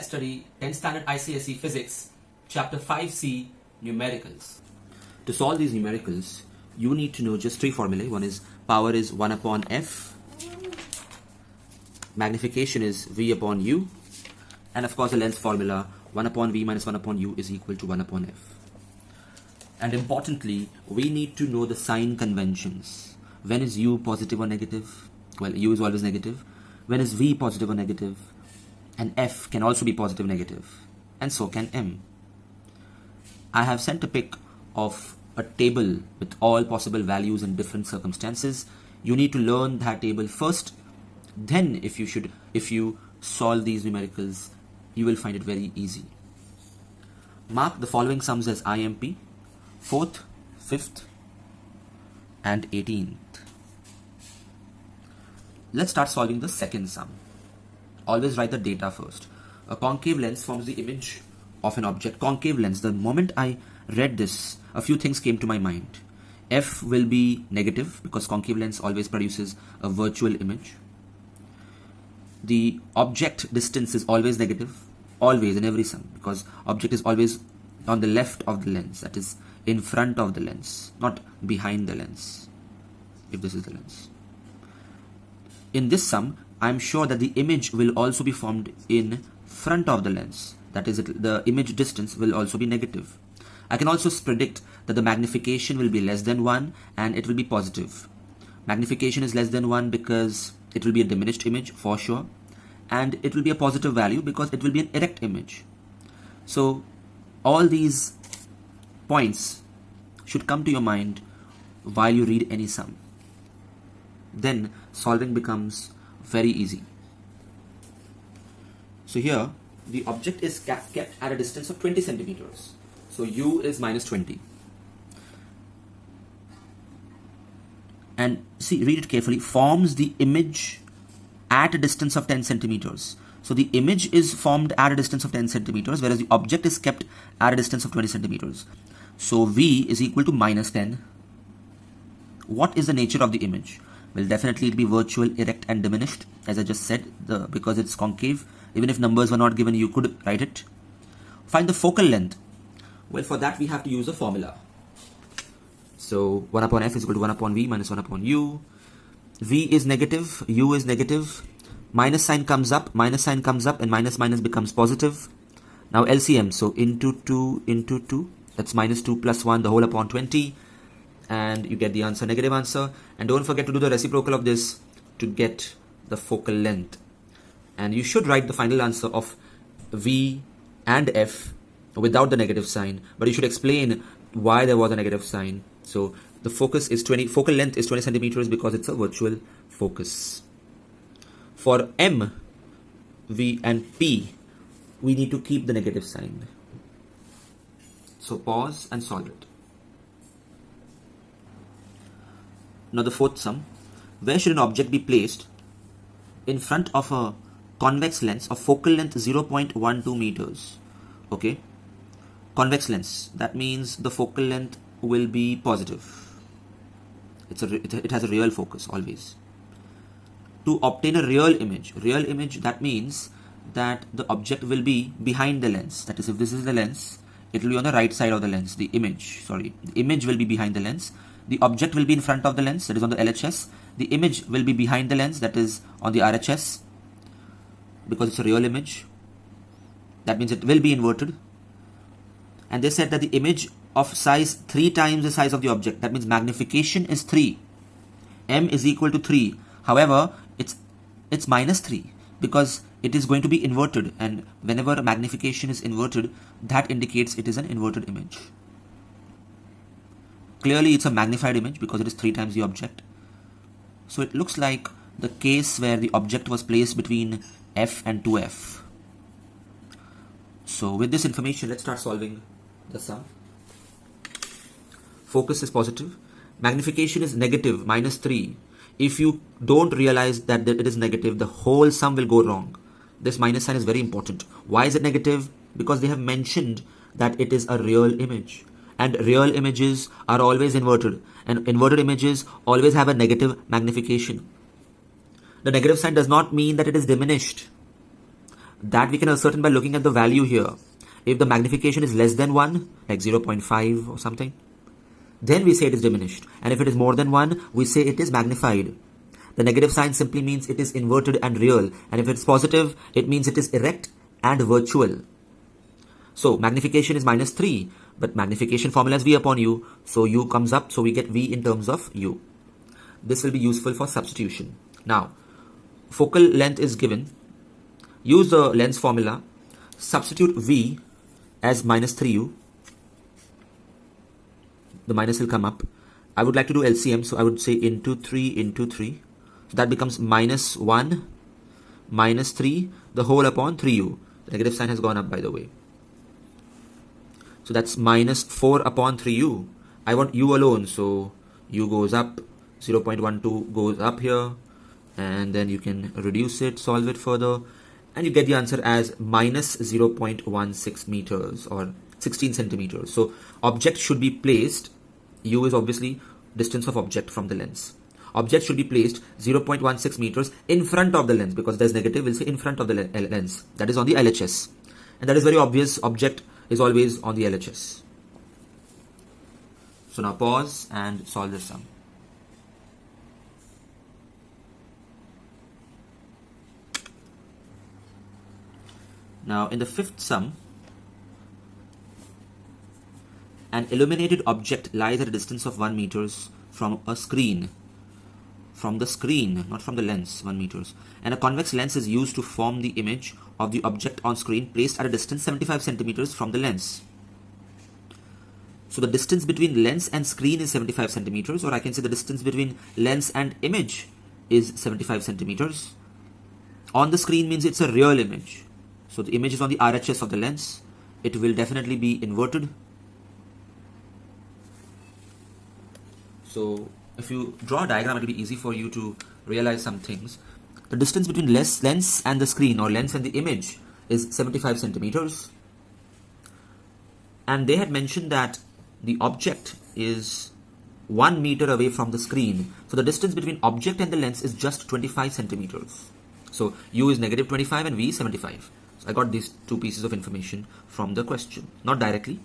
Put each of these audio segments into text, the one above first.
Let's study 10th standard ICSE Physics, Chapter 5C, Numericals. To solve these numericals, you need to know just three formulae. One is power is 1 upon F, magnification is V upon U, and of course the length formula 1 upon V minus 1 upon U is equal to 1 upon F. And importantly, we need to know the sign conventions. When is U positive or negative? Well, U is always negative. When is V positive or negative? And F can also be positive, negative, and so can M. I have sent a pic of a table with all possible values in different circumstances. You need to learn that table first. Then if you solve these numericals, you will find it very easy. Mark the following sums as IMP: 4th, 5th, and 18th. Let's start solving the second sum. Always write the data first. A concave lens forms the image of an object. Concave lens. The moment I read this, a few things came to my mind. F will be negative because concave lens always produces a virtual image. The object distance is always negative, always in every sum, because object is always on the left of the lens, that is in front of the lens, not behind the lens, if this is the lens. In this sum, I am sure that the image will also be formed in front of the lens, that is, the image distance will also be negative. I can also predict that the magnification will be less than 1 and it will be positive. Magnification is less than 1 because it will be a diminished image for sure, and it will be a positive value because it will be an erect image. So all these points should come to your mind while you read any sum. Then solving becomes very easy. So here the object is kept at a distance of 20 centimeters. So U is minus 20. And see, read it carefully. Forms the image at a distance of 10 centimeters. So the image is formed at a distance of 10 centimeters, whereas the object is kept at a distance of 20 centimeters. So V is equal to minus 10. What is the nature of the image? Well, definitely it will be virtual, erect, and diminished, as I just said, because it's concave. Even if numbers were not given, you could write it. Find the focal length. Well, for that we have to use a formula. So 1 upon F is equal to 1 upon V minus 1 upon U. V is negative, U is negative. Minus sign comes up, and minus minus becomes positive. Now LCM, so into 2 into 2, that's minus 2 plus 1, the whole upon 20. And you get the answer, negative answer. And don't forget to do the reciprocal of this to get the focal length. And you should write the final answer of V and F without the negative sign, but you should explain why there was a negative sign. So the focal length is 20 centimeters because it's a virtual focus. For M, V, and P, we need to keep the negative sign. So pause and solve it. Now the fourth sum. Where should an object be placed in front of a convex lens of focal length 0.12 meters? Okay. Convex lens. That means the focal length will be positive. It has a real focus always. To obtain a real image, that means that the object will be behind the lens. That is, if this is the lens, it will be on the right side of the lens. The image will be behind the lens. The object will be in front of the lens, that is on the LHS. The image will be behind the lens, that is on the RHS, because it's a real image. That means it will be inverted. And they said that the image of size 3 times the size of the object, that means magnification is 3. M is equal to 3. However, it's minus 3 because it is going to be inverted, and whenever magnification is inverted, that indicates it is an inverted image. Clearly it's a magnified image because it is 3 times the object. So it looks like the case where the object was placed between F and 2F. So with this information, let's start solving the sum. Focus is positive. Magnification is negative, minus 3. If you don't realize that it is negative, the whole sum will go wrong. This minus sign is very important. Why is it negative? Because they have mentioned that it is a real image. And real images are always inverted. And inverted images always have a negative magnification. The negative sign does not mean that it is diminished. That we can ascertain by looking at the value here. If the magnification is less than 1, like 0.5 or something, then we say it is diminished. And if it is more than 1, we say it is magnified. The negative sign simply means it is inverted and real. And if it's positive, it means it is erect and virtual. So magnification is -3, but magnification formula is V upon U. So U comes up, so we get V in terms of U. This will be useful for substitution. Now, focal length is given. Use the lens formula. Substitute V as -3U. The minus will come up. I would like to do LCM, so I would say into 3 into 3. So that becomes -1 -3 the whole upon 3U. The negative sign has gone up, by the way. So that's -4 upon 3U. I want U alone, so U goes up, 0.12 goes up here, and then you can reduce it, solve it further, and you get the answer as -0.16 meters or 16 centimeters. So object should be placed, U is obviously distance of object from the lens. Object should be placed 0.16 meters in front of the lens, because there's negative, we'll say in front of the lens. That is on the LHS. And that is very obvious, object is always on the LHS. So now pause and solve this sum. Now in the fifth sum, an illuminated object lies at a distance of 1 meters from a screen. From the screen, not from the lens, 1 meters. And a convex lens is used to form the image of the object on screen placed at a distance 75 centimeters from the lens. So the distance between lens and screen is 75 centimeters, or I can say the distance between lens and image is 75 centimeters. On the screen means it's a real image. So the image is on the RHS of the lens. It will definitely be inverted. So if you draw a diagram, it will be easy for you to realize some things. The distance between lens and the screen, or lens and the image, is 75 centimeters. And they had mentioned that the object is 1 meter away from the screen. So the distance between object and the lens is just 25 centimeters. So U is -25 and V is 75. So I got these two pieces of information from the question. Not directly,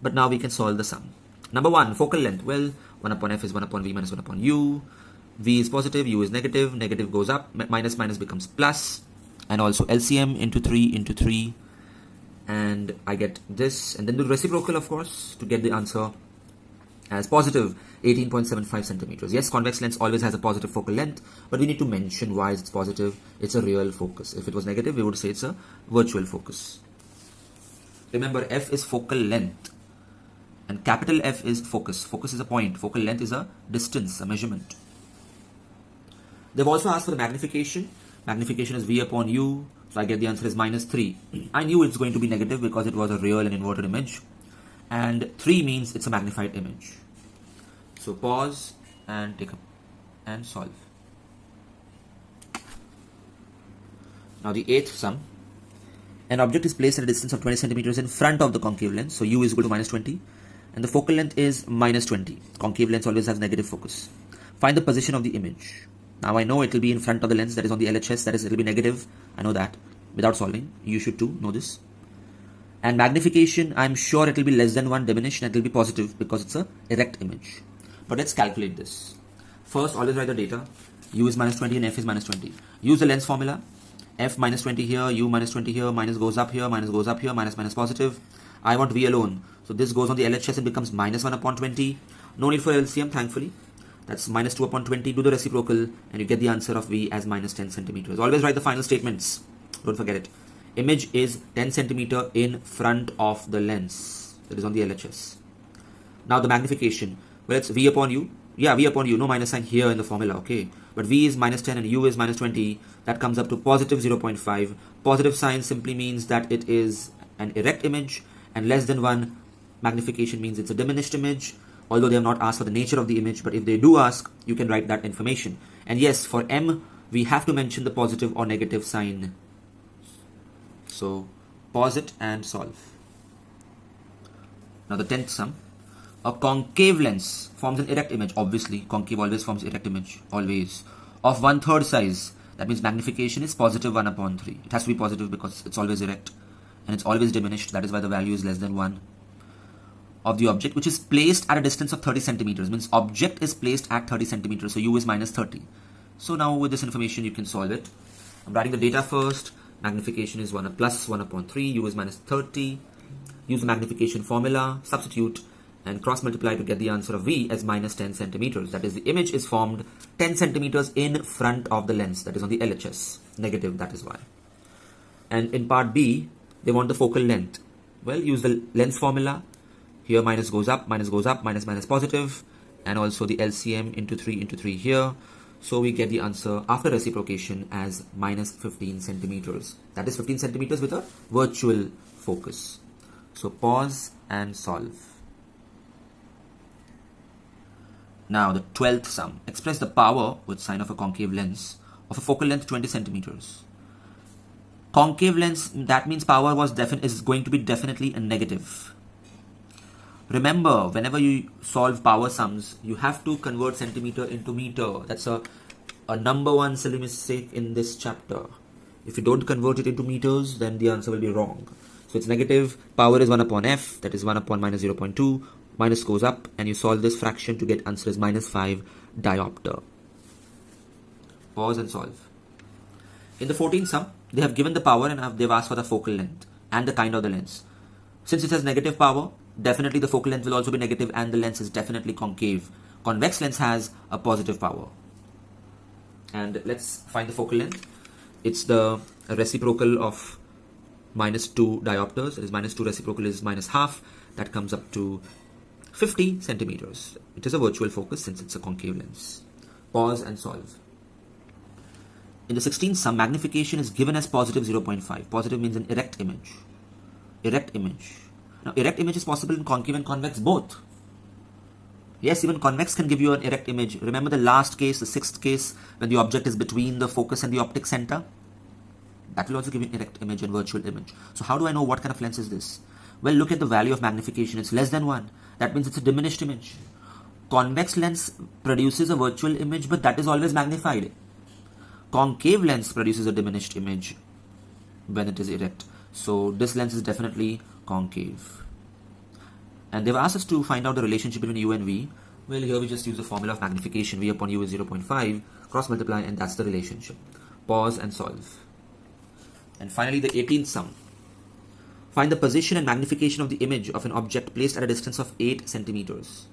but now we can solve the sum. Number 1, focal length. Well, 1 upon F is 1 upon V minus 1 upon U. V is positive, U is negative. Negative goes up, minus becomes plus. And also LCM into 3 into 3. And I get this. And then do reciprocal, of course, to get the answer as positive 18.75 centimeters. Yes, convex lens always has a positive focal length, but we need to mention why it's positive. It's a real focus. If it was negative, we would say it's a virtual focus. Remember, F is focal length. And capital F is focus. Focus is a point. Focal length is a distance, a measurement. They've also asked for the magnification. Magnification is V upon U. So I get the answer is -3. I knew it's going to be negative because it was a real and inverted image. And 3 means it's a magnified image. So pause and take up and solve. Now the 8th sum. An object is placed at a distance of 20 centimeters in front of the concave lens. So U is equal to -20. And the focal length is -20. Concave lens always has negative focus. Find the position of the image. Now I know it will be in front of the lens, that is on the LHS, that is it will be negative. I know that without solving. You should too know this. And magnification, I'm sure it will be less than 1, diminished, and it will be positive because it's a erect image. But let's calculate this. First, always write the data. U is -20 and F is -20. Use the lens formula. F -20 here, U -20 here, minus goes up here, minus goes up here, minus positive. I want V alone. So this goes on the LHS and becomes -1 upon 20. No need for LCM, thankfully. That's -2 upon 20. Do the reciprocal and you get the answer of V as -10 centimeters. Always write the final statements. Don't forget it. Image is 10 centimeter in front of the lens. That is on the LHS. Now the magnification. Well, it's V upon U. Yeah, V upon U. No minus sign here in the formula, okay. But V is -10 and U is -20. That comes up to positive 0.5. Positive sign simply means that it is an erect image, and less than 1 magnification means it's a diminished image. Although they have not asked for the nature of the image, but if they do ask, you can write that information. And yes, for M, we have to mention the positive or negative sign. So pause it and solve. Now the 10th sum. A concave lens forms an erect image. Obviously, concave always forms erect image. Always. Of 1/3 size. That means magnification is positive 1 upon 3. It has to be positive because it's always erect and it's always diminished. That is why the value is less than 1 of the object, which is placed at a distance of 30 centimeters. Means object is placed at 30 centimeters. So u is minus 30. So now with this information, you can solve it. I'm writing the data first. Magnification is 1 plus 1 upon 3. U is minus 30. Use the magnification formula, substitute, and cross multiply to get the answer of V as minus 10 centimeters. That is, the image is formed 10 centimeters in front of the lens. That is on the LHS. Negative, that is why. And in part B, they want the focal length. Well, use the lens formula. Here minus goes up, minus positive. And also the LCM into 3 here. So we get the answer after reciprocation as minus 15 centimeters. That is 15 centimeters with a virtual focus. So pause and solve. Now the 12th sum. Express the power with sign of a concave lens of a focal length 20 centimeters. Concave lens, that means power is going to be definitely a negative. Remember, whenever you solve power sums, you have to convert centimeter into meter. That's a number one silly mistake in this chapter. If you don't convert it into meters, then the answer will be wrong. So it's negative. Power is 1 upon f. That is 1 upon minus 0.2. Minus goes up, and you solve this fraction to get answer as minus 5 diopter. Pause and solve. In the 14th sum, they have given the power and they've asked for the focal length and the kind of the lens. Since it has negative power, definitely the focal length will also be negative and the lens is definitely concave. Convex lens has a positive power. And let's find the focal length. It's the reciprocal of minus 2 diopters. That is minus 2 reciprocal is minus half. That comes up to 50 centimeters. It is a virtual focus since it's a concave lens. Pause and solve. In the 16th sum, magnification is given as positive 0.5. Positive means an erect image. Erect image. Now, erect image is possible in concave and convex both. Yes, even convex can give you an erect image. Remember the last case, the 6th case, when the object is between the focus and the optic center? That will also give you an erect image and virtual image. So how do I know what kind of lens is this? Well, look at the value of magnification. It's less than 1. That means it's a diminished image. Convex lens produces a virtual image, but that is always magnified. Concave lens produces a diminished image when it is erect. So this lens is definitely concave. And they've asked us to find out the relationship between U and V. Well, here we just use the formula of magnification. V upon U is 0.5. Cross multiply, and that's the relationship. Pause and solve. And finally, the 18th sum. Find the position and magnification of the image of an object placed at a distance of 8 centimeters.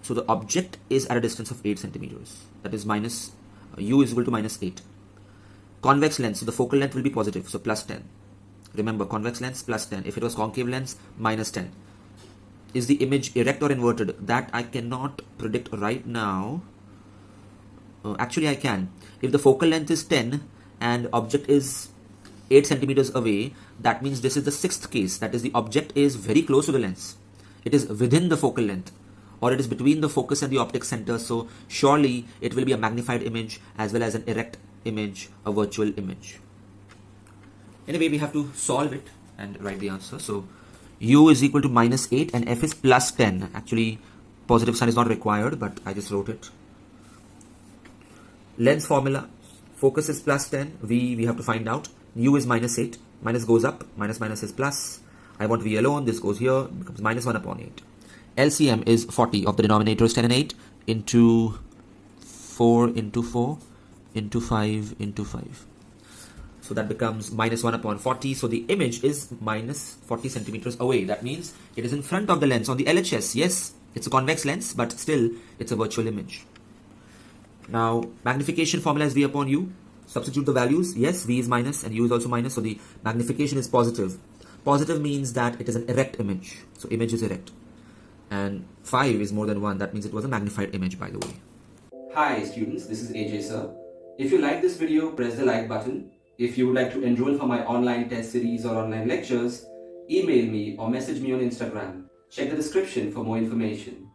So the object is at a distance of 8 centimeters. That is minus, U is equal to minus 8. Convex lens, so the focal length will be positive, so plus 10. Remember, convex lens plus 10. If it was concave lens, minus 10. Is the image erect or inverted? That I cannot predict right now. Actually, I can. If the focal length is 10 and object is 8 centimeters away, that means this is the 6th case. That is, the object is very close to the lens. It is within the focal length, or it is between the focus and the optic center. So surely it will be a magnified image as well as an erect image, a virtual image. Anyway, we have to solve it and write the answer. So U is equal to minus 8 and F is plus 10. Actually, positive sign is not required, but I just wrote it. Lens formula, focus is plus 10, V we have to find out. U is minus 8, minus goes up, minus is plus. I want V alone, this goes here, becomes minus 1 upon 8. LCM is 40 of the denominator is 10 and 8 into 4 into 4 into 5 into 5. So that becomes minus 1 upon 40. So the image is minus 40 centimeters away. That means it is in front of the lens on the LHS. Yes, it's a convex lens, but still it's a virtual image. Now, magnification formula is V upon U. Substitute the values. Yes, V is minus and U is also minus. So the magnification is positive. Positive means that it is an erect image. So image is erect. And 5 is more than 1. That means it was a magnified image, by the way. Hi students, this is AJ sir. If you like this video, press the like button. If you would like to enroll for my online test series or online lectures, email me or message me on Instagram. Check the description for more information.